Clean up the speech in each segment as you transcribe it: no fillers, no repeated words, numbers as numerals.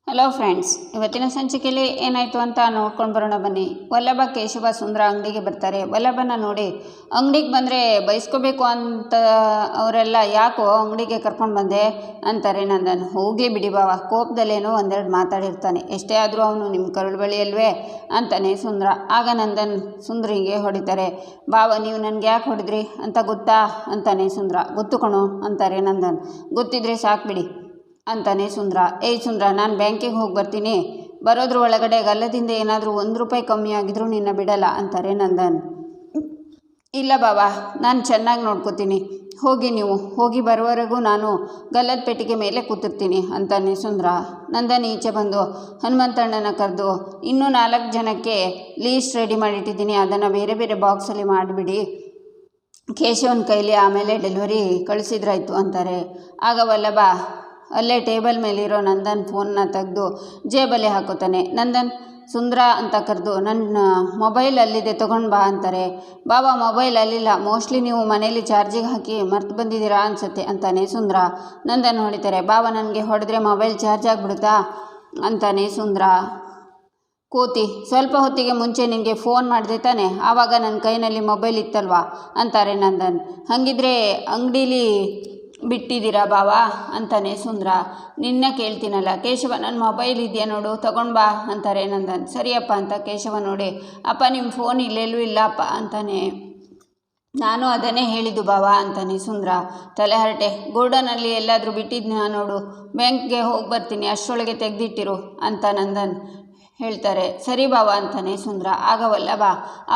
Hello friends, ಇವತ್ತಿನ ಸಂಚಿಕೆಯಲ್ಲಿ ಏನಾಯಿತು ಅಂತ ನೋಡ್ಕೊಂಡು ಬರೋಣ ಬನ್ನಿ. ವಲ್ಲಭ, ಕೇಶವ, ಸುಂದರ ಅಂಗಡಿಗೆ ಬರ್ತಾರೆ. ವಲ್ಲಭನ ನೋಡಿ ಅಂಗಡಿಗೆ ಬಂದರೆ ಬಯಸ್ಕೋಬೇಕು ಅಂತ ಅವರೆಲ್ಲ ಯಾಕೋ ಅಂಗಡಿಗೆ ಕರ್ಕೊಂಡು ಬಂದೆ ಅಂತಾರೆ. ನಂದನ್ ಹೋಗಲಿ ಬಿಡಿ ಬಾವ, ಕೋಪದಲ್ಲೇನೋ ಒಂದೆರಡು ಮಾತಾಡಿರ್ತಾನೆ, ಎಷ್ಟೇ ಆದರೂ ಅವನು ನಿಮ್ಮ ಕರುಳು ಬಳಿ ಅಲ್ವೇ ಅಂತಾನೆ ಸುಂದರ. ಆಗ ನಂದನ್ ಸುಂದರಿಗೆ ಹೊಡಿತಾರೆ. ಬಾವ, ನೀವು ನನಗೆ ಯಾಕೆ ಹೊಡೆದ್ರಿ ಅಂತ ಗೊತ್ತಾ ಅಂತಾನೆ ಸುಂದರ. ಗೊತ್ತು ಕಣೋ ಅಂತಾರೆ ನಂದನ್. ಗೊತ್ತಿದ್ರೆ ಸಾಕು ಬಿಡಿ ಅಂತಾನೆ ಸುಂದರ. ಏಯ್ ಸುಂದರ, ನಾನು ಬ್ಯಾಂಕಿಗೆ ಹೋಗಿ ಬರ್ತೀನಿ, ಬರೋದ್ರ ಒಳಗಡೆ ಗಲ್ಲದಿಂದ ಏನಾದರೂ ₹1 ಕಮ್ಮಿ ಆಗಿದ್ರೂ ನಿನ್ನ ಬಿಡಲ್ಲ ಅಂತಾರೆ ನಂದನ್. ಇಲ್ಲ ಬಾಬಾ, ನಾನು ಚೆನ್ನಾಗಿ ನೋಡ್ಕೋತೀನಿ, ಹೋಗಿ ನೀವು, ಹೋಗಿ ಬರೋವರೆಗೂ ನಾನು ಗಲ್ಲದ ಪೆಟ್ಟಿಗೆ ಮೇಲೆ ಕೂತಿರ್ತೀನಿ ಅಂತಾನೆ ಸುಂದರ. ನಂದನ್ ಈಚೆ ಬಂದು ಹನುಮಂತಣ್ಣನ ಕರೆದು, ಇನ್ನೂ 4 ಜನಕ್ಕೆ ಲೀಸ್ಟ್ ರೆಡಿ ಮಾಡಿಟ್ಟಿದ್ದೀನಿ, ಅದನ್ನು ಬೇರೆ ಬೇರೆ ಬಾಕ್ಸಲ್ಲಿ ಮಾಡಿಬಿಡಿ, ಕೇಶವನ ಕೈಲಿ ಆಮೇಲೆ ಡೆಲಿವರಿ ಕಳಿಸಿದ್ರಾಯ್ತು ಅಂತಾರೆ. ಆಗ ವಲ್ಲಭ ಅಲ್ಲೇ ಟೇಬಲ್ ಮೇಲಿರೋ ನಂದನ್ ಫೋನ್ನ ತೆಗೆದು ಜೇಬಲ್ಲಿ ಹಾಕೋತಾನೆ. ನಂದನ್, ಸುಂದರ ಅಂತ ಕರೆದು, ನನ್ನ ಮೊಬೈಲ್ ಅಲ್ಲಿದೆ, ತೊಗೊಂಡು ಬಾ ಅಂತಾರೆ. ಬಾಬಾ, ಮೊಬೈಲ್ ಅಲ್ಲಿಲ್ಲ, ಮೋಸ್ಟ್ಲಿ ನೀವು ಮನೇಲಿ ಚಾರ್ಜಿಗೆ ಹಾಕಿ ಮರ್ತು ಬಂದಿದ್ದೀರಾ ಅನಿಸುತ್ತೆ ಅಂತಾನೆ ಸುಂದರ. ನಂದನ್ ಹೊಡಿತಾರೆ. ಬಾಬಾ, ನನಗೆ ಹೊಡೆದ್ರೆ ಮೊಬೈಲ್ ಚಾರ್ಜ್ ಆಗಿಬಿಡುತ್ತಾ ಅಂತಾನೆ ಸುಂದರ. ಕೂತಿ, ಸ್ವಲ್ಪ ಹೊತ್ತಿಗೆ ಮುಂಚೆ ನಿನಗೆ ಫೋನ್ ಮಾಡಿದೆ ತಾನೆ, ಆವಾಗ ನನ್ನ ಕೈನಲ್ಲಿ ಮೊಬೈಲ್ ಇತ್ತಲ್ವಾ ಅಂತಾರೆ ನಂದನ್. ಹಾಗಿದ್ರೆ ಅಂಗಡೀಲಿ ಬಿಟ್ಟಿದ್ದೀರಾ ಬಾವಾ ಅಂತಾನೆ ಸುಂದರ. ನಿನ್ನ ಕೇಳ್ತೀನಲ್ಲ ಕೇಶವ, ನನ್ನ ಮೊಬೈಲ್ ಇದೆಯಾ ನೋಡು, ತಗೊಂಡು ಬಾ ಅಂತಾರೆ ನಂದನ್. ಸರಿಯಪ್ಪ ಅಂತ ಕೇಶವ ನೋಡಿ, ಅಪ್ಪ ನಿಮ್ಮ ಫೋನ್ ಇಲ್ಲೆಲ್ಲೂ ಇಲ್ಲಪ್ಪ ಅಂತಾನೆ. ನಾನು ಅದನ್ನೇ ಹೇಳಿದ್ದು ಬಾವಾ ಅಂತಾನೆ ಸುಂದರ. ತಲೆಹರಟೆ, ಗೋಡನಲ್ಲಿ ಎಲ್ಲಾದರೂ ಬಿಟ್ಟಿದ್ನ ನೋಡು, ಬ್ಯಾಂಕ್ಗೆ ಹೋಗಿ ಬರ್ತೀನಿ, ಅಷ್ಟರೊಳಗೆ ತೆಗೆದಿಟ್ಟಿರು ಅಂತ ನಂದನ್ ಹೇಳ್ತಾರೆ. ಸರಿ ಬಾವಾ ಅಂತಾನೆ ಸುಂದರ. ಆಗ ವಲ್ಲಭ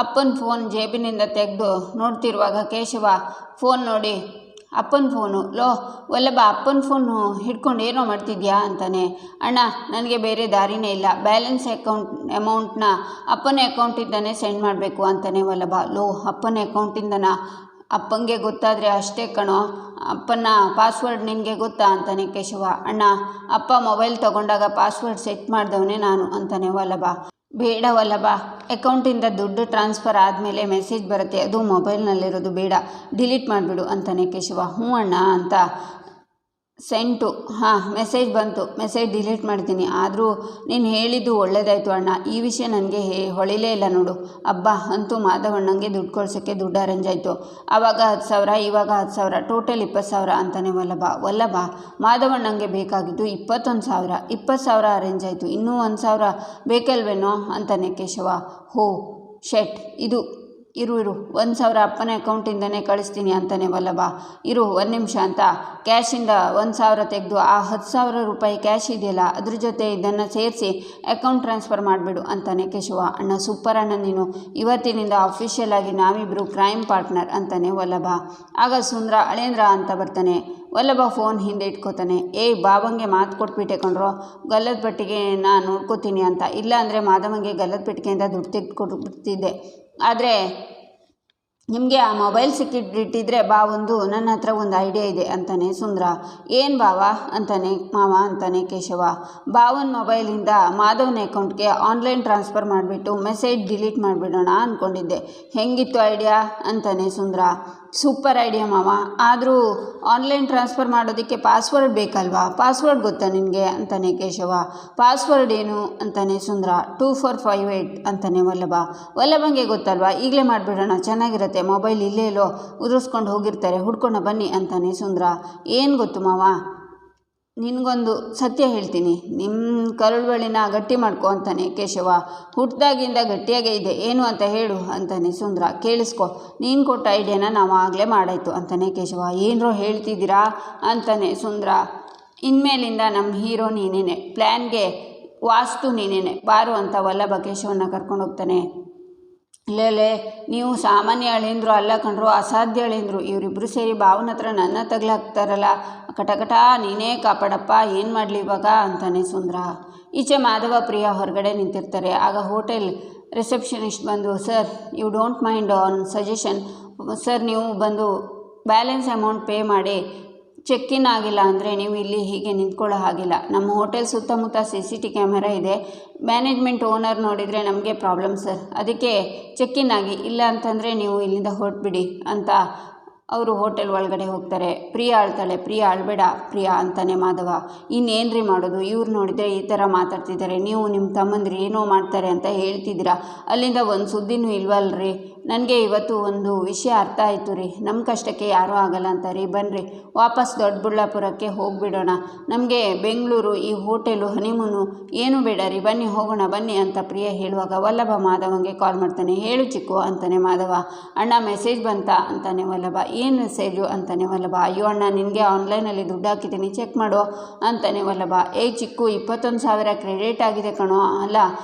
ಅಪ್ಪನ ಫೋನ್ ಜೇಬಿನಿಂದ ತೆಗೆದು ನೋಡ್ತಿರುವಾಗ ಕೇಶವ ಫೋನ್ ನೋಡಿ, ಅಪ್ಪನ ಫೋನು, ಲೋ ವಲ್ಲಭ, ಅಪ್ಪನ ಫೋನು ಹಿಡ್ಕೊಂಡು ಏನೋ ಮಾಡ್ತಿದ್ಯಾ ಅಂತಾನೆ. ಅಣ್ಣ, ನನಗೆ ಬೇರೆ ದಾರಿನೇ ಇಲ್ಲ, ಬ್ಯಾಲೆನ್ಸ್ ಅಮೌಂಟ್ನ ಅಪ್ಪನ ಅಕೌಂಟಿಂದನೇ ಸೆಂಡ್ ಮಾಡಬೇಕು ಅಂತಾನೆ ವಲ್ಲಭ. ಲೋ, ಅಪ್ಪನ ಅಕೌಂಟಿಂದನ? ಅಪ್ಪಂಗೆ ಗೊತ್ತಾದರೆ ಅಷ್ಟೇ ಕಣೋ, ಅಪ್ಪನ ಪಾಸ್ವರ್ಡ್ ನಿನಗೆ ಗೊತ್ತಾ ಅಂತಾನೆ ಕೇಶವ. ಅಣ್ಣ, ಅಪ್ಪ ಮೊಬೈಲ್ ತೊಗೊಂಡಾಗ ಪಾಸ್ವರ್ಡ್ ಸೆಟ್ ಮಾಡಿದವನೇ ನಾನು ಅಂತಾನೆ ವಲ್ಲಭ. ಬೇಡ ವಲ್ಲಭ, ಅಕೌಂಟಿಂದ ದುಡ್ಡು ಟ್ರಾನ್ಸ್ಫರ್ ಆದಮೇಲೆ ಮೆಸೇಜ್ ಬರುತ್ತೆ, ಅದು ಮೊಬೈಲ್ನಲ್ಲಿರೋದು, ಬೇಡ, ಡಿಲೀಟ್ ಮಾಡಿಬಿಡು ಅಂತಾನೆ ಕೇಶವ. ಹ್ಞೂ ಅಣ್ಣ ಅಂತ ಸೆಂಟು, ಹಾಂ ಮೆಸೇಜ್ ಬಂತು, ಮೆಸೇಜ್ ಡಿಲೀಟ್ ಮಾಡ್ತೀನಿ, ಆದರೂ ನೀನು ಹೇಳಿದ್ದು ಒಳ್ಳೇದಾಯಿತು ಅಣ್ಣ, ಈ ವಿಷಯ ನನಗೆ ಹೊಳಿಲೇ ಇಲ್ಲ ನೋಡು. ಅಬ್ಬಾ, ಅಂತೂ ಮಾಧವಣ್ಣಂಗೆ ದುಡ್ಡು ಕಳ್ಸೋಕ್ಕೆ ದುಡ್ಡು ಅರೇಂಜ್ ಆಯಿತು, ಆವಾಗ 10,000, ಇವಾಗ 10,000, ಟೋಟಲ್ 20,000 ಅಂತಾನೆ ವಲ್ಲಭ. ಮಾಧವಣ್ಣಂಗೆ ಬೇಕಾಗಿದ್ದು 21,000, 20,000 ಅರೇಂಜ್ ಆಯಿತು, ಇನ್ನೂ 1,000 ಬೇಕಲ್ವೇನೋ ಅಂತಾನೆ ಕೇಶವ. ಹೋ ಶೆಟ್, ಇದು ಇರು 1,000 ಅಪ್ಪನ ಅಕೌಂಟಿಂದನೇ ಕಳಿಸ್ತೀನಿ ಅಂತಾನೆ ವಲ್ಲಭ. ಇರು 1 ನಿಮಿಷ ಅಂತ ಕ್ಯಾಶಿಂದ 1,000 ತೆಗೆದು ಆ 10,000 ರೂಪಾಯಿ ಕ್ಯಾಶ್ ಇದೆಯಲ್ಲ ಅದ್ರ ಜೊತೆ ಇದನ್ನು ಸೇರಿಸಿ ಅಕೌಂಟ್ ಟ್ರಾನ್ಸ್ಫರ್ ಮಾಡಿಬಿಡು ಅಂತಾನೆ ಕೇಶವ. ಅಣ್ಣ, ಸೂಪರ್ ಅಣ್ಣ ನೀನು, ಇವತ್ತಿನಿಂದ ಅಫಿಷಿಯಲ್ ಆಗಿ ನಾವಿಬ್ಬರು ಕ್ರೈಮ್ ಪಾರ್ಟ್ನರ್ ಅಂತಾನೆ ವಲ್ಲಭ. ಆಗ ಸುಂದರ ಅಳೇಂದ್ರ ಅಂತ ಬರ್ತಾನೆ. ವಲ್ಲಭ ಫೋನ್ ಹಿಂದೆ ಇಟ್ಕೋತಾನೆ. ಏಯ್ ಬಾವಂಗೆ ಮಾತು ಕೊಟ್ಬಿಟ್ಟೆ ಕಣ್ರೋ, ಗಲ್ಲದ ಪೆಟ್ಟಿಗೆ ನಾನು ನೋಡ್ಕೋತೀನಿ ಅಂತ, ಇಲ್ಲ ಅಂದರೆ ಮಾಧವಂಗೆ ಗಲ್ಲದ ಪೆಟ್ಟಿಗೆಯಿಂದ ದುಡ್ಡು ತೆಗೆದುಕೊಟ್ಬಿಡ್ತಿದ್ದೆ, ಆದರೆ ನಿಮಗೆ ಆ ಮೊಬೈಲ್ ಸಿಕ್ಕಿಟ್ಟಿದ್ರೆ ಬಾ, ನನ್ನ ಹತ್ರ ಒಂದು ಐಡಿಯಾ ಇದೆ ಅಂತಾನೆ ಸುಂದರ. ಏನು ಬಾವ ಅಂತಾನೆ ಮಾವ ಅಂತಾನೆ ಕೇಶವ. ಬಾವನ ಮೊಬೈಲಿಂದ ಮಾಧವನ ಅಕೌಂಟ್ಗೆ ಆನ್ಲೈನ್ ಟ್ರಾನ್ಸ್ಫರ್ ಮಾಡಿಬಿಟ್ಟು ಮೆಸೇಜ್ ಡಿಲೀಟ್ ಮಾಡಿಬಿಡೋಣ ಅಂದ್ಕೊಂಡಿದ್ದೆ, ಹೆಂಗಿತ್ತು ಐಡಿಯಾ ಅಂತಾನೆ ಸುಂದರ. ಸೂಪರ್ ಐಡಿಯಾ ಮಾವ, ಆದರೂ ಆನ್ಲೈನ್ ಟ್ರಾನ್ಸ್ಫರ್ ಮಾಡೋದಕ್ಕೆ ಪಾಸ್ವರ್ಡ್ ಬೇಕಲ್ವಾ, ಪಾಸ್ವರ್ಡ್ ಗೊತ್ತಾ ನಿನಗೆ ಅಂತಾನೆ ಕೇಶವ. ಪಾಸ್ವರ್ಡ್ ಏನು ಅಂತಾನೆ ಸುಂದರ. 2458 ಅಂತಾನೆ ವಲ್ಲಭಂಗೆ ಗೊತ್ತಲ್ವಾ, ಈಗಲೇ ಮಾಡಿಬಿಡೋಣ, ಚೆನ್ನಾಗಿರುತ್ತೆ, ಮೊಬೈಲ್ ಇಲ್ಲೇ ಎಲ್ಲೋ ಉದುರಿಸ್ಕೊಂಡು ಹೋಗಿರ್ತಾರೆ, ಹುಡ್ಕೊಂಡು ಬನ್ನಿ ಅಂತಾನೆ ಸುಂದರ. ಏನು ಗೊತ್ತು ಮಾವ, ನಿನಗೊಂದು ಸತ್ಯ ಹೇಳ್ತೀನಿ, ನಿಮ್ಮ ಕರುಳು ಬಳಿನ ಗಟ್ಟಿ ಮಾಡ್ಕೊ ಅಂತಾನೆ ಕೇಶವ. ಹುಟ್ಟಿದಾಗಿಂದ ಗಟ್ಟಿಯಾಗೇ ಇದೆ, ಏನು ಅಂತ ಹೇಳು ಅಂತಾನೆ ಸುಂದರ. ಕೇಳಿಸ್ಕೊ, ನೀನು ಕೊಟ್ಟ ಐಡಿಯಾನ ನಾವು ಆಗಲೇ ಮಾಡಾಯಿತು ಅಂತಾನೆ ಕೇಶವ. ಏನರೋ ಹೇಳ್ತಿದ್ದೀರಾ ಅಂತಾನೆ ಸುಂದರ. ಇನ್ಮೇಲಿಂದ ನಮ್ಮ ಹೀರೋ ನೀನೇನೆ, ಪ್ಲ್ಯಾನ್ಗೆ ವಾಸ್ತು ನೀನೇನೆ, ಬಾರು ಅಂತ ವಲ್ಲಭ ಕೇಶವನ್ನ ಕರ್ಕೊಂಡು ಹೋಗ್ತಾನೆ. ಲೇ, ನೀವು ಸಾಮಾನ್ಯ ಅಳಿಂದ್ರು ಅಲ್ಲ ಕಣ್ರು, ಅಸಾಧ್ಯ ಅಳಿಂದ್ರು, ಇವರಿಬ್ಬರು ಸೇರಿ ಭಾವನ ಹತ್ರ ನನ್ನ ತಗ್ಲಾಕ್ತಾರಲ್ಲ, ಕಟಕಟ ನೀನೇ ಕಾಪಾಡಪ್ಪ, ಏನು ಮಾಡಲಿ ಇವಾಗ ಅಂತಾನೆ ಸುಂದರ. ಈಚೆ ಮಾಧವ ಪ್ರಿಯ ಹೊರಗಡೆ ನಿಂತಿರ್ತಾರೆ. ಆಗ ಹೋಟೆಲ್ ರಿಸೆಪ್ಷನಿಸ್ಟ್ ಬಂದು, sir you don't mind an suggestion, sir ನೀವು ಬಂದು ಬ್ಯಾಲೆನ್ಸ್ ಅಮೌಂಟ್ ಪೇ ಮಾಡಿ ಚೆಕ್ ಇನ್ ಆಗಿಲ್ಲ ಅಂದರೆ ನೀವು ಇಲ್ಲಿ ಹೀಗೆ ನಿಂತ್ಕೊಳ್ಳೋ ಹಾಗಿಲ್ಲ, ನಮ್ಮ ಹೋಟೆಲ್ ಸುತ್ತಮುತ್ತ CCTV ಕ್ಯಾಮೆರಾ ಇದೆ, ಮ್ಯಾನೇಜ್ಮೆಂಟ್ ಓನರ್ ನೋಡಿದರೆ ನಮಗೆ ಪ್ರಾಬ್ಲಮ್ ಸರ್, ಅದಕ್ಕೆ ಚೆಕ್ ಇನ್ ಆಗಿ, ಇಲ್ಲ ಅಂತಂದರೆ ನೀವು ಇಲ್ಲಿಂದ ಹೊರಟ್ಬಿಡಿ ಅಂತ ಅವರು ಹೋಟೆಲ್ ಒಳಗಡೆ ಹೋಗ್ತಾರೆ. ಪ್ರಿಯಾ ಅಳ್ತಾಳೆ. ಪ್ರಿಯಾ ಅಳಬೇಡ ಪ್ರಿಯಾ ಅಂತಾನೆ ಮಾಧವ. ಇನ್ನೇನ್ರಿ ಮಾಡೋದು, ಇವ್ರು ನೋಡಿದರೆ ಈ ಥರ ಮಾತಾಡ್ತಿದ್ದಾರೆ, ನೀವು ನಿಮ್ಮ ತಮ್ಮಂದಿರು ಏನೋ ಮಾಡ್ತಾರೆ ಅಂತ ಹೇಳ್ತಿದ್ದೀರಾ, ಅಲ್ಲಿಂದ ಒಂದು ಸುದ್ದಿನೂ ಇಲ್ವಲ್ರಿ. ನನಗೆ ಇವತ್ತು ಒಂದು ವಿಷಯ ಅರ್ಥ ಆಯಿತು ರೀ, ನಮ್ಮ ಕಷ್ಟಕ್ಕೆ ಯಾರೂ ಆಗಲ್ಲ ಅಂತ ರೀ. ಬನ್ನಿರಿ ವಾಪಸ್ ದೊಡ್ಡಬಳ್ಳಾಪುರಕ್ಕೆ ಹೋಗಿಬಿಡೋಣ, ನಮಗೆ ಬೆಂಗಳೂರು ಈ ಹೋಟೆಲು ಹನಿಮೂನು ಏನೂ ಬೇಡ ರೀ, ಬನ್ನಿ ಹೋಗೋಣ ಬನ್ನಿ ಅಂತ ಪ್ರಿಯಾ ಹೇಳುವಾಗ ವಲ್ಲಭ ಮಾಧವಂಗೆ ಕಾಲ್ ಮಾಡ್ತಾನೆ. ಹೇಳು ಚಿಕ್ಕು ಅಂತಾನೆ ಮಾಧವ. ಅಣ್ಣ ಮೆಸೇಜ್ ಬಂತಾ ಅಂತಾನೆ ವಲ್ಲಭ. ಏನು ಮೆಸೇಜು ಅಂತಾನೆ ವಲ್ಲಭ. ಅಯ್ಯೋ ಅಣ್ಣ ನಿನಗೆ ಆನ್ಲೈನಲ್ಲಿ ದುಡ್ಡು ಹಾಕಿದ್ದೀನಿ ಚೆಕ್ ಮಾಡು ಅಂತಾನೆ ವಲ್ಲಭ. ಚಿಕ್ಕು 21,000 ಕ್ರೆಡಿಟ್ ಆಗಿದೆ ಕಣೋ. ಅಲ್ಲ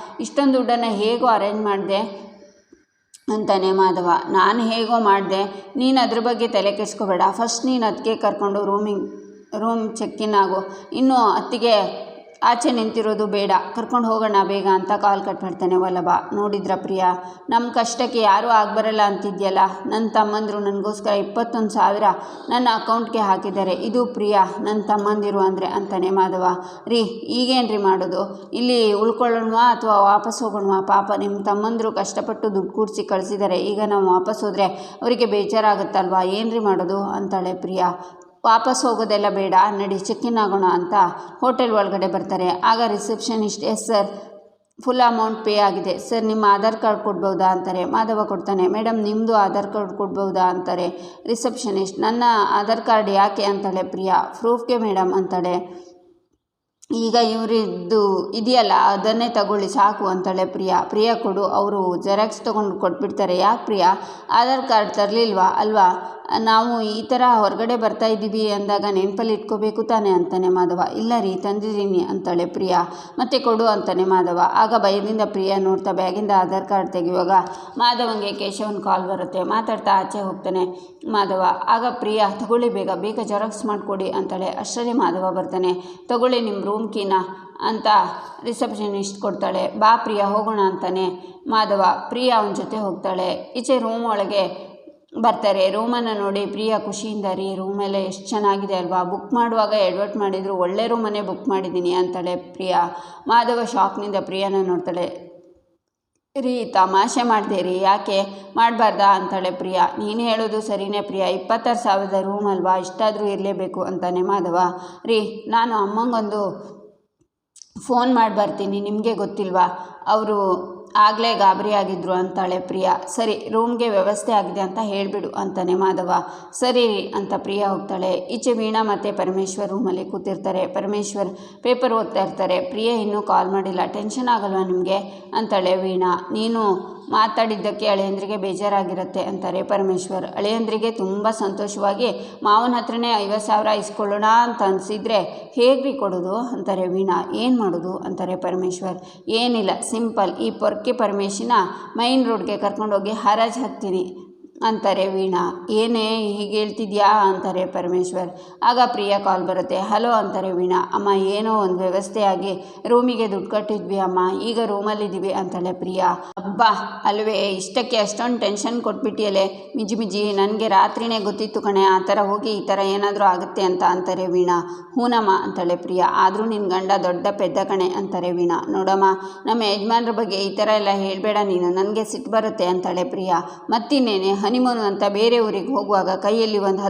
ಇಷ್ಟೊಂದು ದುಡ್ಡನ್ನು ಹೇಗೋ ಅರೇಂಜ್ ಮಾಡಿದೆ ಅಂತಾನೆ ಮಾಧವ. ನಾನು ಹೇಗೋ ಮಾಡಿದೆ, ನೀನು ಅದ್ರ ಬಗ್ಗೆ ತಲೆ ಕೆಡಿಸ್ಕೋಬೇಡ. ಫಸ್ಟ್ ನೀನು ಅದಕ್ಕೆ ಕರ್ಕೊಂಡು ರೂಮ್ ಚೆಕ್ಕಿನ್ ಆಗು, ಇನ್ನು ಅತ್ತಿಗೆ ಆಚೆ ನಿಂತಿರೋದು ಬೇಡ, ಕರ್ಕೊಂಡು ಹೋಗೋಣ ಬೇಗ ಅಂತ ಕಾಲ್ ಕಟ್ ಮಾಡ್ತಾನೆ ವಲ್ಲಭ. ನೋಡಿದ್ರ ಪ್ರಿಯಾ, ನಮ್ಮ ಕಷ್ಟಕ್ಕೆ ಯಾರೂ ಆಗಬರಲ್ಲ ಅಂತಿದ್ಯಲ್ಲ, ನನ್ನ ತಮ್ಮಂದಿರು ನನಗೋಸ್ಕರ 21,000 ನನ್ನ ಅಕೌಂಟ್ಗೆ ಹಾಕಿದ್ದಾರೆ. ಇದು ಪ್ರಿಯಾ ನನ್ನ ತಮ್ಮಂದಿರು ಅಂದರೆ ಅಂತಾನೆ ಮಾಧವ. ರೀ ಈಗೇನು ಮಾಡೋದು, ಇಲ್ಲಿ ಉಳ್ಕೊಳ್ಳೋಣವಾ ಅಥವಾ ವಾಪಸ್ ಹೋಗೋಣವಾ? ಪಾಪ ನಿಮ್ಮ ತಮ್ಮಂದಿರು ಕಷ್ಟಪಟ್ಟು ದುಡ್ಡು ಕೂಡಿಸಿ ಕಳಿಸಿದ್ದಾರೆ, ಈಗ ನಾವು ವಾಪಸ್ ಹೋದರೆ ಅವರಿಗೆ ಬೇಜಾರಾಗುತ್ತಲ್ವಾ, ಏನ್ರಿ ಮಾಡೋದು ಅಂತಾಳೆ ಪ್ರಿಯಾ. ವಾಪಸ್ ಹೋಗೋದೆಲ್ಲ ಬೇಡ, ನಡಿ ಚೆಕ್ಕಿನ್ ಆಗೋಣ ಅಂತ ಹೋಟೆಲ್ ಒಳಗಡೆ ಬರ್ತಾರೆ. ಆಗ receptionist, yes sir full amount pay ಆಗಿದೆ ಸರ್, ನಿಮ್ಮ ಆಧಾರ್ ಕಾರ್ಡ್ ಕೊಡ್ಬೋದಾ ಅಂತಾರೆ. ಮಾಧವ ಕೊಡ್ತಾನೆ. ಮೇಡಮ್ ನಿಮ್ಮದು ಆಧಾರ್ ಕಾರ್ಡ್ ಕೊಡ್ಬೋದಾ ಅಂತಾರೆ ರಿಸೆಪ್ಷನಿಸ್ಟ್. ನನ್ನ ಆಧಾರ್ ಕಾರ್ಡ್ ಯಾಕೆ ಅಂತಾಳೆ ಪ್ರಿಯಾ. ಪ್ರೂಫ್ಗೆ ಮೇಡಮ್ ಅಂತಾಳೆ. ಈಗ ಇವರಿದ್ದು ಇದೆಯಲ್ಲ ಅದನ್ನೇ ತಗೊಳ್ಳಿ ಸಾಕು ಅಂತಾಳೆ ಪ್ರಿಯಾ ಕೊಡು, ಅವರು ಜೆರಾಕ್ಸ್ ತೊಗೊಂಡು ಕೊಟ್ಬಿಡ್ತಾರೆ. ಯಾಕೆ ಪ್ರಿಯಾ ಆಧಾರ್ ಕಾರ್ಡ್ ತರಲಿಲ್ವಾ ಅಲ್ವಾ, ನಾವು ಈ ಥರ ಹೊರಗಡೆ ಬರ್ತಾ ಇದ್ದೀವಿ ಅಂದಾಗ ನೆನಪಲ್ಲಿ ಇಟ್ಕೋಬೇಕು ತಾನೆ ಅಂತಾನೆ ಮಾಧವ. ಇಲ್ಲ ರೀ ತಂದಿದ್ದೀನಿ ಅಂತಾಳೆ ಪ್ರಿಯಾ. ಮತ್ತೆ ಕೊಡು ಅಂತಾನೆ ಮಾಧವ. ಆಗ ಭಯದಿಂದ ಪ್ರಿಯಾ ನೋಡ್ತಾ ಬ್ಯಾಗಿಂದ ಆಧಾರ್ ಕಾರ್ಡ್ ತೆಗೆಯುವಾಗ ಮಾಧವಂಗೆ ಕೇಶವನ್ ಕಾಲ್ ಬರುತ್ತೆ. ಮಾತಾಡ್ತಾ ಆಚೆ ಹೋಗ್ತಾನೆ ಮಾಧವ. ಆಗ ಪ್ರಿಯಾ ತಗೊಳ್ಳಿ ಬೇಗ ಬೇಗ ಜೆರಾಕ್ಸ್ ಮಾಡಿಕೊಡಿ ಅಂತಾಳೆ. ಅಷ್ಟರಲ್ಲಿ ಮಾಧವ ಬರ್ತಾನೆ. ತಗೊಳ್ಳಿ ನಿಮ್ಮ ರೂಮ್ ಕೀನ ಅಂತ ರಿಸೆಪ್ಷನಿಸ್ಟ್ ಕೊಡ್ತಾಳೆ. ಬಾ ಪ್ರಿಯಾ ಹೋಗೋಣ ಅಂತಾನೆ ಮಾಧವ. ಪ್ರಿಯಾ ಅವನ ಜೊತೆ ಹೋಗ್ತಾಳೆ. ಈಚೆ ರೂಮ್ ಒಳಗೆ ಬರ್ತಾರೆ. ರೂಮನ್ನು ನೋಡಿ ಪ್ರಿಯಾ ಖುಷಿಯಿಂದ, ರೀ ರೂಮೆಲ್ಲ ಎಷ್ಟು ಚೆನ್ನಾಗಿದೆ ಅಲ್ವಾ, ಬುಕ್ ಮಾಡುವಾಗ ಎಡ್ವರ್ಟ್ ಮಾಡಿದ್ರು, ಒಳ್ಳೆ ರೂಮನ್ನೇ ಬುಕ್ ಮಾಡಿದ್ದೀನಿ ಅಂತಾಳೆ ಪ್ರಿಯಾ. ಮಾಧವ ಶಾಕ್ನಿಂದ ಪ್ರಿಯಾನ ನೋಡ್ತಾಳೆ. ರೀ ತಮಾಷೆ ಮಾಡಿದೆ ರೀ, ಯಾಕೆ ಮಾಡಬಾರ್ದಾ ಅಂತಾಳೆ ಪ್ರಿಯಾ. ನೀನು ಹೇಳೋದು ಸರಿನೇ ಪ್ರಿಯಾ, 26,000 ರೂಮ್ ಅಲ್ವಾ, ಇಷ್ಟಾದರೂ ಇರಲೇಬೇಕು ಅಂತಾನೆ ಮಾಧವ. ರೀ ನಾನು ಅಮ್ಮಂಗೊಂದು ಫೋನ್ ಮಾಡಿ ಬರ್ತೀನಿ, ನಿಮಗೆ ಗೊತ್ತಿಲ್ವಾ, ಅವರು ಆಗಲೇ ಗಾಬರಿ ಆಗಿದ್ರು ಅಂತಾಳೆ ಪ್ರಿಯಾ. ಸರಿ ರೂಮ್ಗೆ ವ್ಯವಸ್ಥೆ ಆಗಿದೆ ಅಂತ ಹೇಳಿಬಿಡು ಅಂತಾನೆ ಮಾಧವ. ಸರಿ ರೀ ಅಂತ ಪ್ರಿಯಾ ಹೋಗ್ತಾಳೆ. ಈಚೆ ವೀಣಾ ಮತ್ತು ಪರಮೇಶ್ವರ್ ರೂಮಲ್ಲಿ ಕೂತಿರ್ತಾರೆ. ಪರಮೇಶ್ವರ್ ಪೇಪರ್ ಓದ್ತಾ ಇರ್ತಾರೆ. ಪ್ರಿಯಾ ಇನ್ನೂ ಕಾಲ್ ಮಾಡಿಲ್ಲ, ಟೆನ್ಷನ್ ಆಗಲ್ವಾ ನಿಮಗೆ ಅಂತಾಳೆ ವೀಣಾ. ನೀನು ಮಾತಾಡಿದ್ದಕ್ಕೆ ಅಳಿಯಂದ್ರಿಗೆ ಬೇಜಾರಾಗಿರುತ್ತೆ ಅಂತಾರೆ ಪರಮೇಶ್ವರ್. ಅಳಿಯಂದ್ರಿಗೆ ತುಂಬ ಸಂತೋಷವಾಗಿ ಮಾವನ ಹತ್ರನೇ 50,000 ಇಸ್ಕೊಳ್ಳೋಣ ಅಂತ ಅನಿಸಿದರೆ ಹೇಗ್ರಿ ಕೊಡೋದು ಅಂತಾರೆ ವೀಣಾ. ಏನು ಮಾಡೋದು ಅಂತಾರೆ ಪರಮೇಶ್ವರ್. ಏನಿಲ್ಲ ಸಿಂಪಲ್, ಈ ಪೊರ್ಕೆ ಪರಮೇಶಿನ ಮೈನ್ ರೋಡ್ಗೆ ಕರ್ಕೊಂಡೋಗಿ ಹರಾಜು ಹಾಕ್ತೀನಿ ಅಂತಾರೆ ವೀಣಾ. ಏನೇ ಹೀಗೆ ಹೇಳ್ತಿದ್ಯಾ ಅಂತಾರೆ ಪರಮೇಶ್ವರ್. ಆಗ ಪ್ರಿಯಾ ಕಾಲ್ ಬರುತ್ತೆ. ಹಲೋ ಅಂತಾರೆ ವೀಣಾ. ಅಮ್ಮ ಏನೋ ಒಂದು ವ್ಯವಸ್ಥೆಯಾಗಿ ರೂಮಿಗೆ ದುಡ್ಡು ಕಟ್ಟಿದ್ವಿ ಅಮ್ಮ, ಈಗ ರೂಮಲ್ಲಿದ್ದೀವಿ ಅಂತಾಳೆ ಪ್ರಿಯಾ. ಅಬ್ಬಾ ಅಲ್ವೇ, ಇಷ್ಟಕ್ಕೆ ಅಷ್ಟೊಂದು ಟೆನ್ಷನ್ ಕೊಟ್ಬಿಟ್ಟಿಯಲ್ಲೇ ಮಿಜಿ, ನನಗೆ ರಾತ್ರಿನೇ ಗೊತ್ತಿತ್ತು ಕಣೆ ಆ ಥರ ಹೋಗಿ ಈ ಥರ ಏನಾದರೂ ಆಗುತ್ತೆ ಅಂತ ಅಂತಾರೆ ವೀಣಾ. ಹೂನಮ್ಮ ಅಂತಾಳೆ ಪ್ರಿಯಾ. ಆದರೂ ನಿನ್ನ ಗಂಡ ದೊಡ್ಡ ಪೆದ್ದ ಕಣೆ ಅಂತಾರೆ ವೀಣಾ. ನೋಡಮ್ಮ ನಮ್ಮ ಯಜಮಾನ್ರ ಬಗ್ಗೆ ಈ ಥರ ಎಲ್ಲ ಹೇಳಬೇಡ ನೀನು, ನನಗೆ ಸಿಟ್ಟು ಬರುತ್ತೆ ಅಂತಾಳೆ ಪ್ರಿಯಾ. ಮತ್ತಿನ್ನೇನೆ ಹನಿಮೂನು ಅಂತ ಬೇರೆ ಊರಿಗೆ ಹೋಗುವಾಗ ಕೈಯಲ್ಲಿ ಒಂದು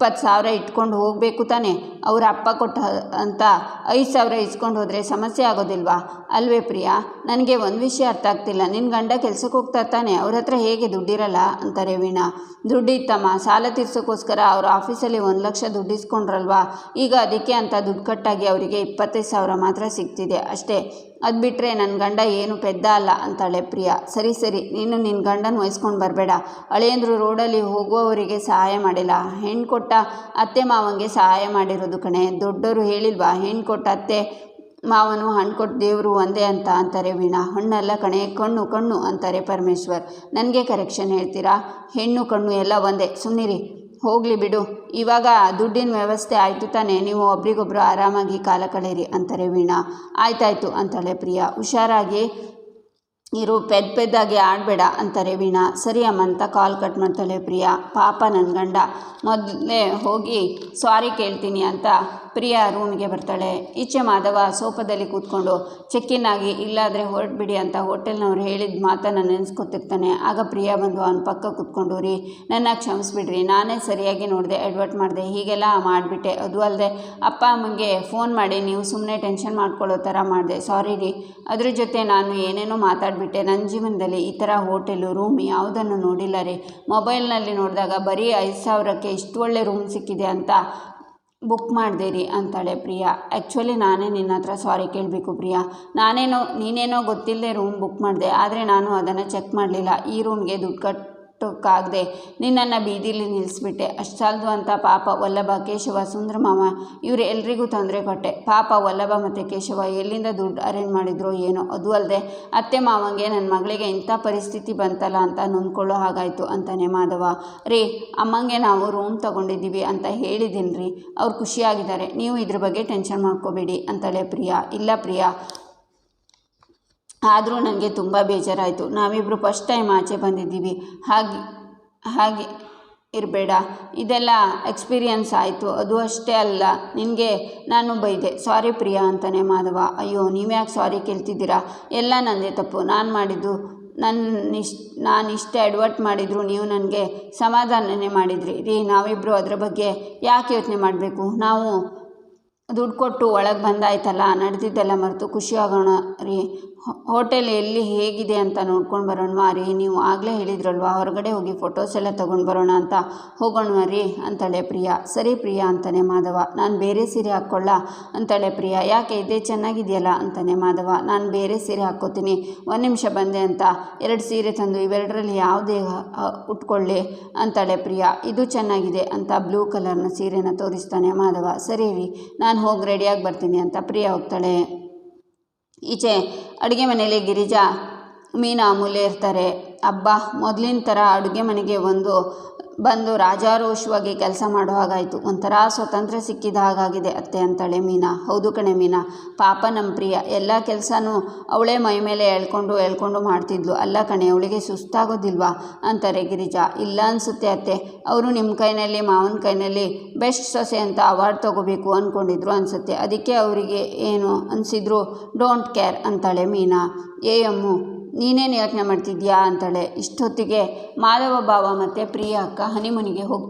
10-20 ಇಟ್ಕೊಂಡು ಹೋಗಬೇಕು ತಾನೆ, ಅವರ ಅಪ್ಪ ಕೊಟ್ಟ ಅಂತ 5,000 ಇಸ್ಕೊಂಡು ಹೋದರೆ ಸಮಸ್ಯೆ ಆಗೋದಿಲ್ವಾ ಅಲ್ವೇ ಪ್ರಿಯಾ? ನನಗೆ ಒಂದು ವಿಷಯ ಅರ್ಥ ಆಗ್ತಿಲ್ಲ, ನಿನ್ನ ಗಂಡ ಕೆಲಸಕ್ಕೆ ಹೋಗ್ತಾ ತಾನೆ, ಅವ್ರ ಹತ್ರ ಹೇಗೆ ದುಡ್ಡಿರಲ್ಲ ಅಂತಾರೆ ವೀಣಾ. ದುಡ್ಡಿತ್ತಮ್ಮ, ಸಾಲ ತೀರ್ಸೋಕ್ಕೋಸ್ಕರ ಅವ್ರ ಆಫೀಸಲ್ಲಿ 1 ಲಕ್ಷ ದುಡ್ಡು ಇಸ್ಕೊಂಡ್ರಲ್ವಾ, ಈಗ ಅದಕ್ಕೆ ಅಂತ ದುಡ್ಡು ಕಟ್ಟಾಗಿ ಅವರಿಗೆ 25,000 ಮಾತ್ರ ಸಿಗ್ತಿದೆ ಅಷ್ಟೇ, ಅದು ಬಿಟ್ಟರೆ ನನ್ನ ಗಂಡ ಏನು ಪೆದ್ದ ಅಲ್ಲ ಅಂತಾಳೆ ಪ್ರಿಯಾ. ಸರಿ ನೀನು ನಿನ್ನ ಗಂಡನ ವಹಿಸ್ಕೊಂಡು ಬರಬೇಡ, ಅಳಿಯಂದ್ರು ರೋಡಲ್ಲಿ ಹೋಗುವವರಿಗೆ ಸಹಾಯ ಮಾಡಿಲ್ಲ, ಹೆಣ್ಣು ಕೊಟ್ಟ ಅತ್ತೆ ಮಾವಂಗೆ ಸಹಾಯ ಮಾಡಿರೋದು ಕಣೆ. ದೊಡ್ಡವರು ಹೇಳಿಲ್ವಾ, ಹೆಣ್ಣು ಕೊಟ್ಟ ಅತ್ತೆ ಮಾವನು ಹಣ್ಣು ಕೊಟ್ಟು ದೇವರು ಒಂದೇ ಅಂತ ಅಂತಾರೆ ವೀಣಾ. ಹಣ್ಣಲ್ಲ ಕಣೆ, ಕಣ್ಣು ಅಂತಾರೆ ಪರಮೇಶ್ವರ್. ನನಗೆ ಕರೆಕ್ಷನ್ ಹೇಳ್ತೀರಾ, ಹೆಣ್ಣು ಕಣ್ಣು ಎಲ್ಲ ಒಂದೇ, ಸುಮ್ಮನಿರಿ. ಹೋಗಲಿ ಬಿಡು, ಇವಾಗ ದುಡ್ಡಿನ ವ್ಯವಸ್ಥೆ ಆಯಿತು ತಾನೇ, ನೀವು ಒಬ್ರಿಗೊಬ್ರು ಆರಾಮಾಗಿ ಕಾಲ ಕಳೀರಿ ಅಂತಾರೆ ವೀಣಾ. ಆಯ್ತಾಯ್ತು ಅಂತಾಳೆ ಪ್ರಿಯಾ. ಹುಷಾರಾಗಿ ಇರು, ಪೆದ್ದಾಗಿ ಆಡಬೇಡ ಅಂತಾರೆ ವೀಣಾ. ಸರಿ ಅಮ್ಮ ಅಂತ ಕಾಲ್ ಕಟ್ ಮಾಡ್ತಾಳೆ ಪ್ರಿಯಾ. ಪಾಪ ನನ್ನ ಗಂಡ, ಮೊದಲೇ ಹೋಗಿ ಸಾರಿ ಕೇಳ್ತೀನಿ ಅಂತ ಪ್ರಿಯಾ ರೂಮ್ಗೆ ಬರ್ತಾಳೆ. ಈಚೆ ಮಾಧವ ಸೋಫಾದಲ್ಲಿ ಕೂತ್ಕೊಂಡು ಚೆಕ್ ಇನ್ ಆಗಿ ಇಲ್ಲಾದರೆ ಹೊರಟ್ಬಿಡಿ ಅಂತ ಹೋಟೆಲ್ನವ್ರು ಹೇಳಿದ ಮಾತನ್ನು ನೆನೆಸ್ಕೊತಿರ್ತಾನೆ. ಆಗ ಪ್ರಿಯಾ ಬಂದು ಅವನ ಪಕ್ಕ ಕೂತ್ಕೊಂಡು, ರೀ ನನ್ನ ಕ್ಷಮಿಸ್ಬಿಡ್ರಿ, ನಾನೇ ಸರಿಯಾಗಿ ನೋಡಿದೆ, ಅಡ್ವರ್ಟ್ ಮಾಡಿದೆ, ಹೀಗೆಲ್ಲ ಮಾಡಿಬಿಟ್ಟೆ. ಅದು ಅಲ್ಲದೆ ಅಪ್ಪ ಅಮ್ಮಂಗೆ ಫೋನ್ ಮಾಡಿ ನೀವು ಸುಮ್ಮನೆ ಟೆನ್ಷನ್ ಮಾಡ್ಕೊಳ್ಳೋ ಥರ ಮಾಡಿದೆ, ಸಾರಿ ರೀ. ಅದ್ರ ಜೊತೆ ನಾನು ಏನೇನೋ ಮಾತಾಡಿಬಿಟ್ಟೆ. ನನ್ನ ಜೀವನದಲ್ಲಿ ಈ ಥರ ಹೋಟೆಲು ರೂಮ್ ಯಾವುದನ್ನು ನೋಡಿಲ್ಲ ರೀ. ಮೊಬೈಲ್ನಲ್ಲಿ ನೋಡಿದಾಗ ಬರೀ 5,000ಕ್ಕೆ ಇಷ್ಟು ಒಳ್ಳೆ ರೂಮ್ ಸಿಕ್ಕಿದೆ ಅಂತ ಬುಕ್ ಮಾಡಿದೆ ರೀ ಅಂತಾಳೆ ಪ್ರಿಯಾ. ಆ್ಯಕ್ಚುಲಿ ನಾನೇ ನಿನ್ನ ಹತ್ರ ಸಾರಿ ಕೇಳಬೇಕು ಪ್ರಿಯಾ. ನೀನೇನೋ ಗೊತ್ತಿಲ್ಲದೆ ರೂಮ್ ಬುಕ್ ಮಾಡಿದೆ, ಆದರೆ ನಾನು ಅದನ್ನು ಚೆಕ್ ಮಾಡಲಿಲ್ಲ. ಈ ರೂಮ್ಗೆ ದುಡ್ಡು ಕಟ್ಟೋಕ್ಕಾಗದೆ ನಿನ್ನನ್ನು ಬೀದಿಲಿ ನಿಲ್ಲಿಸ್ಬಿಟ್ಟೆ. ಅಷ್ಟು ಸಾಲದು ಅಂತ ಪಾಪ ವಲ್ಲಭ, ಕೇಶವ, ಸುಂದರಮಾವ ಇವರು ಎಲ್ರಿಗೂ ತೊಂದರೆ ಕೊಟ್ಟೆ. ಪಾಪ ವಲ್ಲಭ ಮತ್ತು ಕೇಶವ ಎಲ್ಲಿಂದ ದುಡ್ಡು ಅರೇಂಜ್ ಮಾಡಿದ್ರೋ ಏನೋ. ಅದು ಅಲ್ಲದೆ ಅತ್ತೆ ಮಾವಂಗೆ ನನ್ನ ಮಗಳಿಗೆ ಇಂಥ ಪರಿಸ್ಥಿತಿ ಬಂತಲ್ಲ ಅಂತ ನೊಂದ್ಕೊಳ್ಳೋ ಹಾಗಾಯಿತು ಅಂತಾನೆ ಮಾಧವ. ರೀ ಅಮ್ಮಂಗೆ ನಾವು ರೂಮ್ ತೊಗೊಂಡಿದ್ದೀವಿ ಅಂತ ಹೇಳಿದ್ದೀನಿ ರೀ, ಅವ್ರು ಖುಷಿಯಾಗಿದ್ದಾರೆ, ನೀವು ಇದ್ರ ಬಗ್ಗೆ ಟೆನ್ಷನ್ ಮಾಡ್ಕೋಬೇಡಿ ಅಂತಾಳೆ ಪ್ರಿಯಾ. ಇಲ್ಲ ಪ್ರಿಯಾ, ಆದರೂ ನನಗೆ ತುಂಬ ಬೇಜಾರಾಯಿತು. ನಾವಿಬ್ಬರು ಫಸ್ಟ್ ಟೈಮ್ ಆಚೆ ಬಂದಿದ್ದೀವಿ, ಹಾಗೆ ಇರಬೇಡ. ಇದೆಲ್ಲ ಎಕ್ಸ್ಪೀರಿಯನ್ಸ್ ಆಯಿತು. ಅದು ಅಷ್ಟೇ ಅಲ್ಲ, ನಿನಗೆ ನಾನು ಬೈದೆ, ಸಾರಿ ಪ್ರಿಯಾ ಅಂತಾನೆ ಮಾಧವ. ಅಯ್ಯೋ ನೀವ್ಯಾಕೆ ಸಾರಿ ಕೇಳ್ತಿದ್ದೀರಾ, ಎಲ್ಲ ನನ್ನದೇ ತಪ್ಪು, ನಾನು ಮಾಡಿದ್ದು. ನಾನು ಇಷ್ಟೇ ಅಡ್ವರ್ಟ್ ಮಾಡಿದ್ರು ನೀವು ನನಗೆ ಸಮಾಧಾನನೇ ಮಾಡಿದ್ರಿ ರೀ. ನಾವಿಬ್ಬರು ಅದರ ಬಗ್ಗೆ ಯಾಕೆ ಯೋಚನೆ ಮಾಡಬೇಕು, ನಾವು ದುಡ್ಡು ಕೊಟ್ಟು ಒಳಗೆ ಬಂದಾಯ್ತಲ್ಲ, ನಡೆದಿದ್ದೆಲ್ಲ ಮರೆತು ಖುಷಿಯಾಗೋಣ ರೀ. ಹೋಟೆಲ್ ಎಲ್ಲಿ ಹೇಗಿದೆ ಅಂತ ನೋಡ್ಕೊಂಡು ಬರೋಣವಾ ರೀ. ನೀವು ಆಗಲೇ ಹೇಳಿದ್ರಲ್ವ ಹೊರಗಡೆ ಹೋಗಿ ಫೋಟೋಸ್ ಎಲ್ಲ ತೊಗೊಂಡು ಬರೋಣ ಅಂತ, ಹೋಗೋಣವಾ ರೀ ಅಂತಾಳೆ ಪ್ರಿಯಾ. ಸರಿ ಪ್ರಿಯಾ ಅಂತಾನೆ ಮಾಧವ. ನಾನು ಬೇರೆ ಸೀರೆ ಹಾಕ್ಕೊಳ್ಳ ಅಂತಾಳೆ ಪ್ರಿಯಾ. ಯಾಕೆ ಇದೇ ಚೆನ್ನಾಗಿದೆಯಲ್ಲ ಅಂತಾನೆ ಮಾಧವ. ನಾನು ಬೇರೆ ಸೀರೆ ಹಾಕ್ಕೋತೀನಿ, ಒಂದು ನಿಮಿಷ ಬಂದೆ ಅಂತ 2 ಸೀರೆ ತಂದು ಇವೆರಡರಲ್ಲಿ ಯಾವುದೇ ಉಟ್ಕೊಳ್ಳಿ ಅಂತಾಳೆ ಪ್ರಿಯಾ. ಇದು ಚೆನ್ನಾಗಿದೆ ಅಂತ ಬ್ಲೂ ಕಲರ್ನ ಸೀರೆನ ತೋರಿಸ್ತಾನೆ ಮಾಧವ. ಸರಿ ರೀ, ನಾನು ಹೋಗಿ ರೆಡಿಯಾಗಿ ಬರ್ತೀನಿ ಅಂತ ಪ್ರಿಯಾ ಹೋಗ್ತಾಳೆ. ಈಚೆ ಅಡುಗೆ ಮನೆಯಲ್ಲಿ ಗಿರಿಜಾ, ಮೀನಾ, ಅಮೂಲ್ಯ ಇರ್ತಾರೆ. ಅಬ್ಬಾ, ಮೊದಲಿನ ಥರ ಅಡುಗೆ ಮನೆಗೆ ಬಂದು ರಾಜಾರೋಷವಾಗಿ ಕೆಲಸ ಮಾಡೋ ಹಾಗಾಯಿತು. ಒಂಥರ ಸ್ವತಂತ್ರ ಸಿಕ್ಕಿದ ಹಾಗಾಗಿದೆ ಅತ್ತೆ ಅಂತಾಳೆ ಮೀನಾ. ಹೌದು ಕಣೆ ಮೀನಾ, ಪಾಪ ನಮ್ಮ ಪ್ರಿಯ ಎಲ್ಲ ಕೆಲಸನೂ ಅವಳೇ ಮೈ ಮೇಲೆ ಎಳ್ಕೊಂಡು ಮಾಡ್ತಿದ್ಲು. ಅಲ್ಲ ಕಣೆ, ಅವಳಿಗೆ ಸುಸ್ತಾಗೋದಿಲ್ವಾ ಅಂತಾರೆ ಗಿರಿಜಾ. ಇಲ್ಲ ಅನಿಸುತ್ತೆ ಅತ್ತೆ, ಅವರು ನಿಮ್ಮ ಕೈನಲ್ಲಿ ಮಾವನ ಕೈನಲ್ಲಿ ಬೆಸ್ಟ್ ಸೊಸೆ ಅಂತ ಅವಾರ್ಡ್ ತೊಗೋಬೇಕು ಅಂದ್ಕೊಂಡಿದ್ರು ಅನಿಸುತ್ತೆ. ಅದಕ್ಕೆ ಅವರಿಗೆ ಏನು ಅನಿಸಿದ್ರು ಡೋಂಟ್ ಕೇರ್ ಅಂತಾಳೆ ಮೀನಾ. ಅಮ್ಮು, ನೀನೇನು ಯೋಚನೆ ಮಾಡ್ತಿದ್ಯಾ ಅಂತಾಳೆ. ಇಷ್ಟೊತ್ತಿಗೆ ಮಾಧವ ಭಾವ ಮತ್ತು ಪ್ರಿಯಾ ಅಕ್ಕ ಹನಿಮೂನಿಗೆ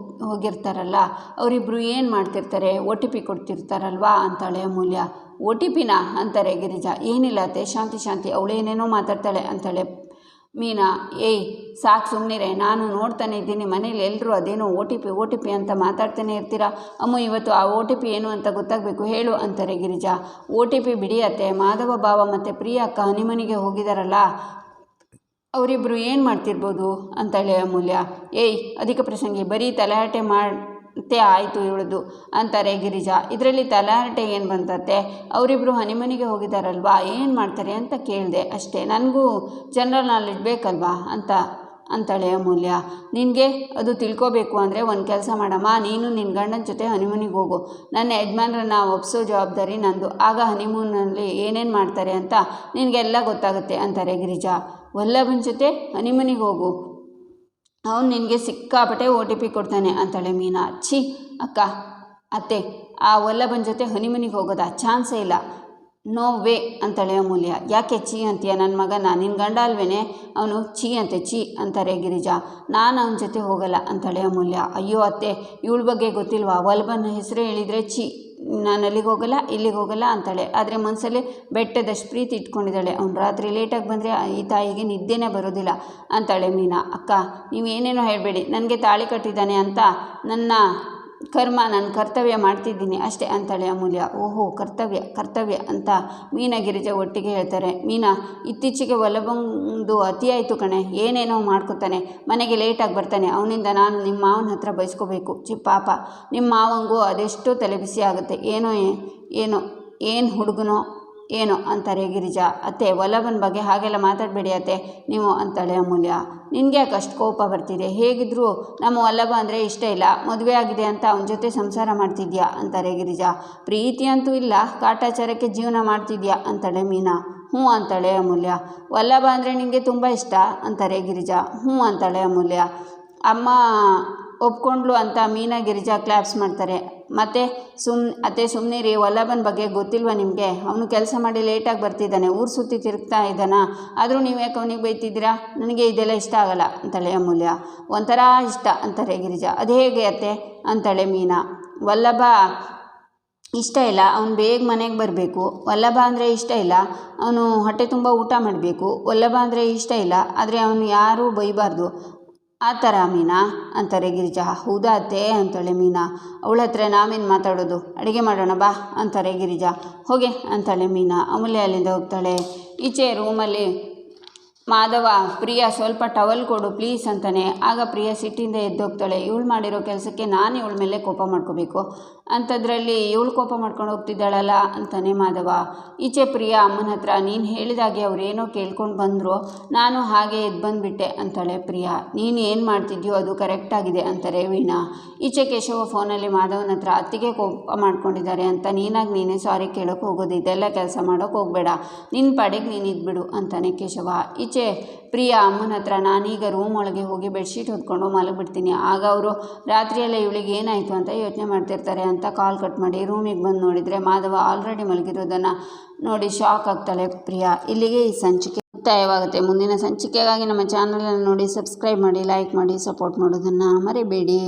ಹೋಗಿರ್ತಾರಲ್ಲ, ಅವರಿಬ್ಬರು ಏನು ಮಾಡ್ತಿರ್ತಾರೆ, OTP ಕೊಡ್ತಿರ್ತಾರಲ್ವಾ ಅಂತಾಳೆ ಅಮೂಲ್ಯ. OTPನಾ ಅಂತಾರೆ ಗಿರಿಜಾ. ಏನಿಲ್ಲ ಅತ್ತೆ, ಶಾಂತಿ ಅವಳೇನೇನೋ ಮಾತಾಡ್ತಾಳೆ ಅಂತಾಳೆ ಮೀನಾ. ಸಾಕು ಸುಮ್ಮನಿರೆ, ನಾನು ನೋಡ್ತಾನೆ ಇದ್ದೀನಿ ಮನೇಲಿ ಎಲ್ಲರೂ ಅದೇನೋ OTP ಅಂತ ಮಾತಾಡ್ತಾನೆ ಇರ್ತೀರಾ. ಅಮ್ಮ, ಇವತ್ತು ಆ OTP ಏನು ಅಂತ ಗೊತ್ತಾಗಬೇಕು, ಹೇಳು ಅಂತಾರೆ ಗಿರಿಜಾ. OTP ಬಿಡಿ ಅತ್ತೆ, ಮಾಧವ ಭಾವ ಮತ್ತು ಪ್ರಿಯಾ ಅಕ್ಕ ಹನಿಮನಿಗೆ ಹೋಗಿದಾರಲ್ಲ, ಅವರಿಬ್ಬರು ಏನು ಮಾಡ್ತಿರ್ಬೋದು ಅಂತಾಳೆ ಅಮೂಲ್ಯ. ಅಧಿಕ ಪ್ರಸಂಗಿ, ಬರೀ ತಲೆಹರಟೆ ಮತ್ತೆ ಆಯಿತು ಇವಳದು ಅಂತಾರೆ ಗಿರಿಜಾ. ಇದರಲ್ಲಿ ತಲೆಹರಟೆ ಏನು ಬಂತತ್ತೆ, ಅವರಿಬ್ಬರು ಹನಿಮನಿಗೆ ಹೋಗಿದಾರಲ್ವಾ, ಏನು ಮಾಡ್ತಾರೆ ಅಂತ ಕೇಳಿದೆ ಅಷ್ಟೇ, ನನಗೂ ಜನರಲ್ ನಾಲೆಡ್ಜ್ ಬೇಕಲ್ವಾ ಅಂತಾಳೆ ಅಮೂಲ್ಯ. ನಿನಗೆ ಅದು ತಿಳ್ಕೋಬೇಕು ಅಂದರೆ ಒಂದು ಕೆಲಸ ಮಾಡಮ್ಮ, ನೀನು ನಿನ್ನ ಗಂಡನ ಜೊತೆ ಹನಿಮೂನಿಗೆ ಹೋಗು, ನನ್ನ ಯಜಮಾನ್ರನ್ನ ಒಪ್ಸೋ ಜವಾಬ್ದಾರಿ ನಂದು. ಆಗ ಹನಿಮೂನಲ್ಲಿ ಏನೇನು ಮಾಡ್ತಾರೆ ಅಂತ ನಿನಗೆಲ್ಲ ಗೊತ್ತಾಗುತ್ತೆ ಅಂತಾರೆ ಗಿರಿಜಾ. ವಲ್ಲಭನ ಜೊತೆ ಹನಿಮೂನಿಗೆ ಹೋಗು, ಅವನು ನಿನಗೆ ಸಿಕ್ಕಾಪಟ್ಟೆ OTP ಕೊಡ್ತಾನೆ ಅಂತಾಳೆ ಮೀನಾ. ಅತ್ತೆ, ಆ ವಲ್ಲಭನ ಜೊತೆ ಹನಿಮೂನಿಗೆ ಹೋಗೋದಾ, ಚಾನ್ಸೇ ಇಲ್ಲ, ನೋ ವೇ ಅಂತಾಳೆ ಅಮೂಲ್ಯ. ಯಾಕೆ ಚೀ ಅಂತೀಯ ನನ್ನ ಮಗನ, ನಿನ್ನ ಗಂಡ ಅಲ್ವೇನೆ ಅವನು, ಚೀ ಅಂತಾರೆ ಗಿರಿಜಾ. ನಾನು ಅವನ ಜೊತೆ ಹೋಗಲ್ಲ ಅಂತಾಳೆ ಅಮೂಲ್ಯ. ಅಯ್ಯೋ ಅತ್ತೆ, ಇವಳ ಬಗ್ಗೆ ಗೊತ್ತಿಲ್ವಾ, ವಲ್ಲಭನ ಹೆಸರು ಹೇಳಿದರೆ ನಾನು ಅಲ್ಲಿಗೆ ಹೋಗಲ್ಲ ಇಲ್ಲಿಗೆ ಹೋಗಲ್ಲ ಅಂತಾಳೆ. ಆದರೆ ಮನಸ್ಸಲ್ಲಿ ಬೆಟ್ಟದಷ್ಟು ಪ್ರೀತಿ ಇಟ್ಕೊಂಡಿದ್ದಾಳೆ. ಅವ್ನು ರಾತ್ರಿ ಲೇಟಾಗಿ ಬಂದರೆ ಈ ತಾಯಿಗೆ ನಿದ್ದೆನೇ ಬರೋದಿಲ್ಲ ಅಂತಾಳೆ ಮೀನಾ. ಅಕ್ಕ, ನೀವೇನೇನೋ ಹೇಳಬೇಡಿ, ನನಗೆ ತಾಳಿ ಕಟ್ಟಿದ್ದಾನೆ ಅಂತ ನನ್ನ ಕರ್ಮ, ನನ್ನ ಕರ್ತವ್ಯ ಮಾಡ್ತಿದ್ದೀನಿ ಅಷ್ಟೇ ಅಂತಾಳೆ ಅಮೂಲ್ಯ. ಓಹೋ, ಕರ್ತವ್ಯ ಅಂತ ಮೀನಾ ಗಿರಿಜಾ ಒಟ್ಟಿಗೆ ಹೇಳ್ತಾರೆ. ಮೀನಾ, ಇತ್ತೀಚೆಗೆ ವಲ್ಲಭಂದು ಅತಿಯಾಯಿತು ಕಣೆ, ಏನೇನೋ ಮಾಡ್ಕೊತಾನೆ, ಮನೆಗೆ ಲೇಟಾಗಿ ಬರ್ತಾನೆ, ಅವನಿಂದ ನಾನು ನಿಮ್ಮ ಮಾವನ ಹತ್ರ ಬಯಸ್ಕೋಬೇಕು. ಪಾಪ ನಿಮ್ಮ ಮಾವಂಗೂ ಅದೆಷ್ಟೋ ತಲೆಬಿಸಿ ಆಗುತ್ತೆ, ಏನು ಹುಡುಗನೋ ಏನೋ ಅಂತಾರೆ ಗಿರಿಜಾ. ಅತ್ತೆ, ವಲ್ಲಭನ ಬಗ್ಗೆ ಹಾಗೆಲ್ಲ ಮಾತಾಡಬೇಡಿ ಅತ್ತೆ ನೀವು ಅಂತಾಳೆ ಅಮೂಲ್ಯ. ನಿನಗೆ ಯಾಕೆ ಅಷ್ಟು ಕೋಪ ಬರ್ತಿದೆ, ಹೇಗಿದ್ರು ನಮ್ಮ ವಲ್ಲಭ ಅಂದರೆ ಇಷ್ಟ ಇಲ್ಲ, ಮದುವೆ ಆಗಿದೆ ಅಂತ ಅವನ ಜೊತೆ ಸಂಸಾರ ಮಾಡ್ತಿದ್ಯಾ ಅಂತಾರೆ ಗಿರಿಜಾ. ಪ್ರೀತಿ ಅಂತೂ ಇಲ್ಲ, ಕಾಟಾಚಾರಕ್ಕೆ ಜೀವನ ಮಾಡ್ತಿದ್ಯಾ ಅಂತಾಳೆ ಮೀನಾ. ಹ್ಞೂ ಅಂತಾಳೆ ಅಮೂಲ್ಯ. ವಲ್ಲಭ ಅಂದರೆ ನಿನಗೆ ತುಂಬ ಇಷ್ಟ ಅಂತಾರೆ ಗಿರಿಜಾ. ಹ್ಞೂ ಅಂತಾಳೆ ಅಮೂಲ್ಯ. ಅಮ್ಮ ಒಪ್ಕೊಂಡ್ಲು ಅಂತ ಮೀನಾ ಗಿರಿಜಾ ಕ್ಲಾಪ್ಸ್ ಮಾಡ್ತಾರೆ. ಮತ್ತು ಅತ್ತೆ ಸುಮ್ಮನಿರಿ, ವಲ್ಲಭನ ಬಗ್ಗೆ ಗೊತ್ತಿಲ್ವ ನಿಮಗೆ? ಅವನು ಕೆಲಸ ಮಾಡಿ ಲೇಟಾಗಿ ಬರ್ತಿದ್ದಾನೆ, ಊರು ಸುತ್ತಿ ತಿರುಗ್ತಾ ಇದ್ದಾನ, ಆದರೂ ನೀವು ಯಾಕೆ ಅವನಿಗೆ ಬೈತಿದ್ದೀರಾ? ನನಗೆ ಇದೆಲ್ಲ ಇಷ್ಟ ಆಗಲ್ಲ ಅಂತಾಳೆ ಅಮೂಲ್ಯ. ಒಂಥರ ಇಷ್ಟ ಅಂತಾರೆ ಗಿರಿಜಾ. ಅದು ಹೇಗೆ ಅತ್ತೆ ಅಂತಾಳೆ ಮೀನಾ. ವಲ್ಲಭ ಇಷ್ಟ ಇಲ್ಲ, ಅವನು ಬೇಗ ಮನೆಗೆ ಬರಬೇಕು. ವಲ್ಲಭ ಅಂದರೆ ಇಷ್ಟ ಇಲ್ಲ, ಅವನು ಹೊಟ್ಟೆ ತುಂಬ ಊಟ ಮಾಡಬೇಕು. ವಲ್ಲಭ ಅಂದರೆ ಇಷ್ಟ ಇಲ್ಲ, ಆದರೆ ಅವನು ಯಾರೂ ಬೈಬಾರ್ದು, ಆ ಥರ ಮೀನಾ ಅಂತಾರೆ ಗಿರಿಜಾ. ಹೌದಾ ಅತ್ತೆ ಅಂತಾಳೆ ಮೀನಾ. ಅವಳ ಹತ್ರ ನಾವೇನು ಮಾತಾಡೋದು, ಅಡುಗೆ ಮಾಡೋಣ ಬಾ ಅಂತಾರೆ ಗಿರಿಜಾ. ಹೋಗೆ ಅಂತಾಳೆ ಮೀನಾ. ಅಮೂಲ್ಯ ಅಲ್ಲಿಂದ ಹೋಗ್ತಾಳೆ. ಈಚೆ ರೂಮಲ್ಲಿ ಮಾಧವ, ಪ್ರಿಯಾ ಸ್ವಲ್ಪ ಟವಲ್ ಕೊಡು ಪ್ಲೀಸ್ ಅಂತಾನೆ. ಆಗ ಪ್ರಿಯಾ ಸಿಟ್ಟಿಂದ ಎದ್ದೋಗ್ತಾಳೆ. ಇವಳು ಮಾಡಿರೋ ಕೆಲಸಕ್ಕೆ ನಾನು ಇವಳ ಮೇಲೆ ಕೋಪ ಮಾಡ್ಕೋಬೇಕು, ಅಂಥದ್ರಲ್ಲಿ ಇವಳು ಕೋಪ ಮಾಡ್ಕೊಂಡು ಹೋಗ್ತಿದ್ದಾಳಲ್ಲ ಅಂತಾನೆ ಮಾಧವ. ಈಚೆ ಪ್ರಿಯಾ ಅಮ್ಮನ ಹತ್ರ, ನೀನು ಹೇಳಿದಾಗೆ ಅವರೇನೋ ಕೇಳ್ಕೊಂಡು ಬಂದರು, ನಾನು ಹಾಗೆ ಎದ್ದು ಬಂದುಬಿಟ್ಟೆ ಅಂತಾಳೆ ಪ್ರಿಯಾ. ನೀನು ಏನು ಮಾಡ್ತಿದ್ಯೋ ಅದು ಕರೆಕ್ಟಾಗಿದೆ ಅಂತಾರೆ ವೀಣಾ. ಈಚೆ ಕೇಶವ ಫೋನಲ್ಲಿ ಮಾಧವನ ಹತ್ರ, ಅತ್ತಿಗೆ ಕೋಪ ಮಾಡ್ಕೊಂಡಿದ್ದಾರೆ ಅಂತ ನೀನಾಗಿ ನೀನೇ ಸಾರಿ ಕೇಳೋಕೆ ಹೋಗೋದು, ಇದೆಲ್ಲ ಕೆಲಸ ಮಾಡೋಕೆ ಹೋಗಬೇಡ, ನಿನ್ನ ಪಾಡಿಗೆ ನೀನು ಇದ್ಬಿಡು ಅಂತಾನೆ ಕೇಶವ. ಈಚೆ ಪ್ರಿಯಾ ಅಮ್ಮನ ಹತ್ರ, ನಾನೀಗ ರೂಮ್ ಒಳಗೆ ಹೋಗಿ ಬೆಡ್ಶೀಟ್ ಹೊದ್ಕೊಂಡು ಮಲಗಿಬಿಡ್ತೀನಿ. ಆಗ ಅವರು ರಾತ್ರಿಯೆಲ್ಲ ಇವಳಿಗೆ ಏನಾಯಿತು ಅಂತ ಯೋಚನೆ ಮಾಡ್ತಿರ್ತಾರೆ ಅಂತ ಕಾಲ್ ಕಟ್ ಮಾಡಿ ರೂಮಿಗೆ ಬಂದು ನೋಡಿದರೆ ಮಾಧವ ಆಲ್ರೆಡಿ ಮಲಗಿರೋದನ್ನು ನೋಡಿ ಶಾಕ್ ಆಗ್ತಾಳೆ ಪ್ರಿಯಾ. ಇಲ್ಲಿಗೆ ಈ ಸಂಚಿಕೆ ಮುಕ್ತಾಯವಾಗುತ್ತೆ. ಮುಂದಿನ ಸಂಚಿಕೆಗಾಗಿ ನಮ್ಮ ಚಾನಲನ್ನು ನೋಡಿ, ಸಬ್ಸ್ಕ್ರೈಬ್ ಮಾಡಿ, ಲೈಕ್ ಮಾಡಿ, ಸಪೋರ್ಟ್ ಮಾಡೋದನ್ನು ಮರಿಬೇಡಿ.